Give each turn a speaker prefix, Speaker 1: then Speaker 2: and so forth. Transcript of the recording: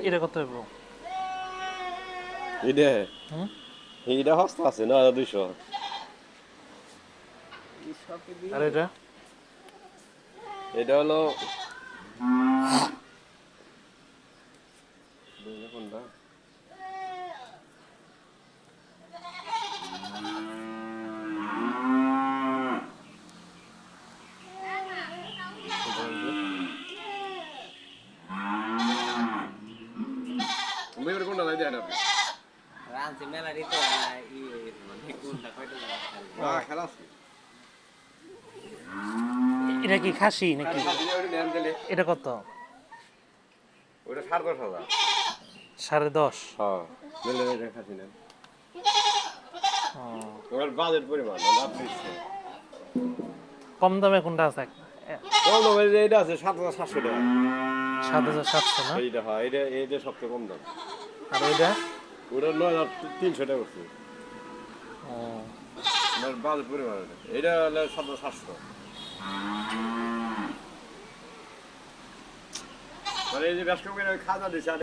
Speaker 1: এটা কত হইব?
Speaker 2: এইটা হস্ত আছে না 200।
Speaker 1: আর এটা
Speaker 2: এটা হলো কোনটা মেয়ের কোনটা লাই দেন আপনি?
Speaker 3: রানছি মেলা দিতে কোনটা কয়টা
Speaker 2: হ্যাঁ খেলা আছে।
Speaker 1: এটা কি খাসি নাকি? এটা কত?
Speaker 2: ওটা 10,500।
Speaker 1: 10.5?
Speaker 2: হ্যাঁ মেলে এটা খাসি না।
Speaker 1: ও,
Speaker 2: ওর বাজেট পরিমাণ লাভ দিচ্ছে।
Speaker 1: কম দামে কোনটা আছে?
Speaker 2: কম দামে যে এটা আছে 7,700 টাকা।
Speaker 1: 7,700 না?
Speaker 2: এইটা হ্যাঁ এইটা সবচেয়ে কম দাম।
Speaker 1: আর ওইটা?
Speaker 2: ওটা 9,300 টাকা করছে।
Speaker 1: ও,
Speaker 2: আমার বাজেট পরিমাণ এটা হলো 7,700। মানে এই যে ব্যস্ত করে খাজা দিচ্ছে।